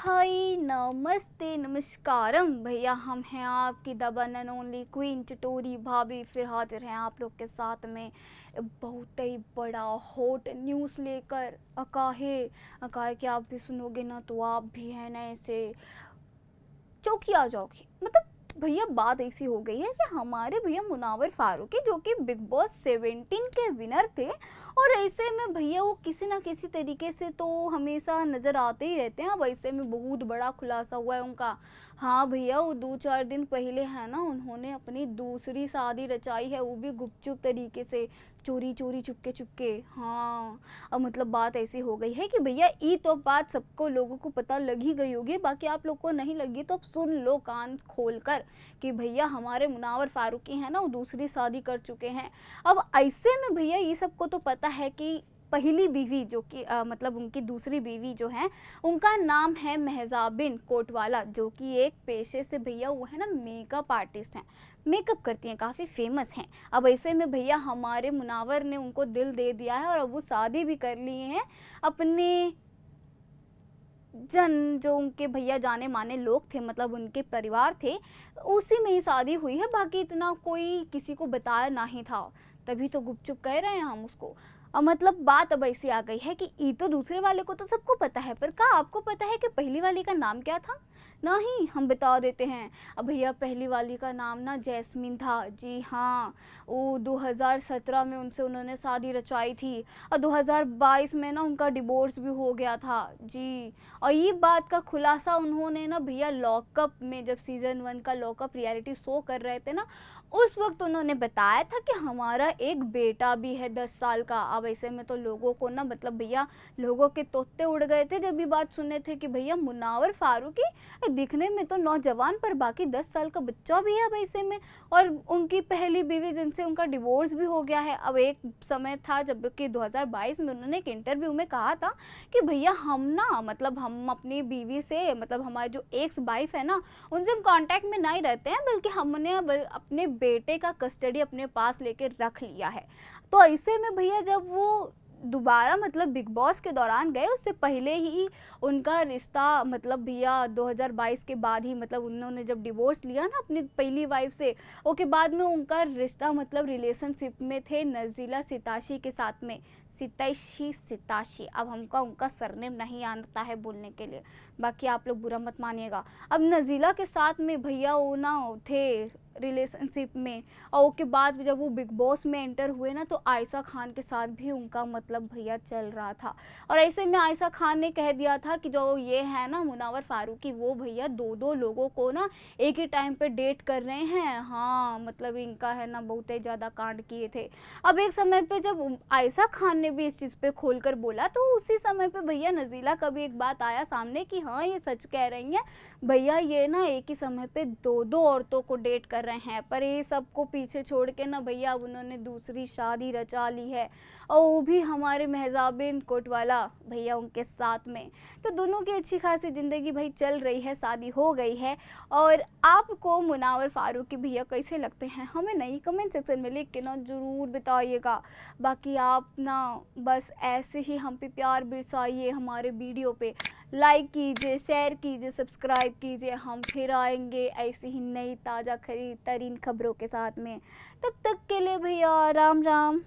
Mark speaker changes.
Speaker 1: हाय नमस्ते नमस्कारम भैया, हम हैं आपकी the one and only queen चटोरी भाभी। फिर हाजिर हैं आप लोग के साथ में बहुत ही बड़ा हॉट न्यूज़ लेकर। अकाहे कि आप भी सुनोगे ना तो आप भी है ना ऐसे चौंकी आ जाओगे। मतलब भैया बात ऐसी हो गई है कि हमारे भैया मुनावर फारूकी जो कि बिग बॉस 17 के विनर थे, और ऐसे में भैया वो किसी ना किसी तरीके से तो हमेशा नज़र आते ही रहते हैं। अब ऐसे में बहुत बड़ा खुलासा हुआ है उनका। हाँ भैया, वो 2-4 दिन पहले है ना उन्होंने अपनी दूसरी शादी रचाई है, वो भी गुपचुप तरीके से, चोरी चोरी चुपके चुपके। हाँ, अब मतलब बात ऐसी हो गई है कि भैया ये तो बात सबको लोगों को पता लग ही गई होगी, बाकी आप लोग को नहीं लगी तो अब सुन लो कान खोल कर कि भैया हमारे मुनावर फारूकी हैं ना वो दूसरी शादी कर चुके हैं। अब ऐसे में भैया ये सबको तो पता है कि पहली बीवी जो कि मतलब उनकी दूसरी बीवी जो है उनका नाम है महजाबिन कोटवाला, जो कि एक पेशे से भैया वो है ना मेकअप आर्टिस्ट हैं, मेकअप करती हैं, काफ़ी फेमस हैं। अब ऐसे में भैया हमारे मुनावर ने उनको दिल दे दिया है और अब वो शादी भी कर लिए हैं अपने जो उनके भैया जाने माने लोग थे, मतलब उनके परिवार थे, उसी में ही शादी हुई है। बाकी इतना कोई किसी को बताया नहीं था, तभी तो गुपचुप कह रहे हैं हम उसको। अब मतलब बात अब ऐसी आ गई है कि ये तो दूसरे वाले को तो सबको पता है, पर क्या आपको पता है कि पहली वाली का नाम क्या था? नहीं, हम बता देते हैं। अब भैया पहली वाली का नाम ना जैस्मिन था। जी हाँ, वो 2017 में उनसे उन्होंने शादी रचाई थी और 2022 में ना उनका डिवोर्स भी हो गया था जी। और ये बात का खुलासा उन्होंने ना भैया लॉकअप में, जब सीज़न 1 का लॉकअप रियलिटी शो कर रहे थे ना, उस वक्त उन्होंने बताया था कि हमारा एक बेटा भी है 10 साल का। अब ऐसे में तो लोगों को ना मतलब भैया लोगों के तोते उड़ गए थे जब ये बात सुने थे कि भैया मुनावर फारूकी दिखने में तो नौजवान पर बाकी 10 साल का बच्चा भी है अब ऐसे में, और उनकी पहली बीवी जिनसे उनका डिवोर्स भी हो गया है। अब एक समय था जब कि 2022 में उन्होंने एक इंटरव्यू में कहा था कि भैया हम ना मतलब हम अपनी बीवी से, मतलब हमारी जो एक्स वाइफ है ना, उनसे हम कांटेक्ट में नहीं रहते हैं, बल्कि हमने अपने बेटे का कस्टडी अपने पास लेके रख लिया है। तो ऐसे में भैया जब वो दोबारा मतलब बिग बॉस के दौरान गए, उससे पहले ही उनका रिश्ता मतलब भैया 2022 के बाद ही, मतलब उन्होंने जब डिवोर्स लिया ना अपनी पहली वाइफ से, उसके बाद में उनका रिश्ता मतलब रिलेशनशिप में थे नज़ीला सिताशी के साथ में। सिताशी, अब हमको उनका सरनेम नहीं आता है बोलने के लिए, बाकी आप लोग बुरा मत मानिएगा। अब नज़ीला के साथ में भैया वो ना थे रिलेशनशिप में, और उसके बाद जब वो बिग बॉस में एंटर हुए ना तो आयशा खान के साथ भी उनका मतलब भैया चल रहा था। और ऐसे में आयशा खान ने कह दिया था कि जो ये है ना मुनावर फारूकी, वो भैया 2-2 लोगों को ना एक ही टाइम पे डेट कर रहे हैं। हाँ, मतलब इनका है ना बहुत ही ज़्यादा कांड किए थे। अब एक समय पे जब आयशा खान ने भी इस चीज़ पे खोलकर बोला, तो उसी समय पे भैया नज़ीला का भी एक बात आया सामने कि हाँ ये सच कह रही हैं भैया, ये ना एक ही समय पे 2-2 औरतों को डेट कर रहे हैं। पर ये सबको पीछे छोड़ के ना भैया अब उन्होंने दूसरी शादी रचा ली है, और वो भी हमारे महजाबिन कोटवाला भैया उनके साथ में। तो दोनों की अच्छी खासी ज़िंदगी भाई चल रही है, शादी हो गई है। और आपको मुनावर फारूकी भैया कैसे लगते हैं हमें नहीं कमेंट सेक्शन में लिख के ना ज़रूर बताइएगा। बाकी आप ना बस ऐसे ही हम पे प्यार बरसाइए, हमारे वीडियो पे लाइक कीजिए, शेयर कीजिए, सब्सक्राइब कीजिए। हम फिर आएंगे ऐसी ही नई ताज़ा तरीन खबरों के साथ में। तब तक के लिए भैया राम राम।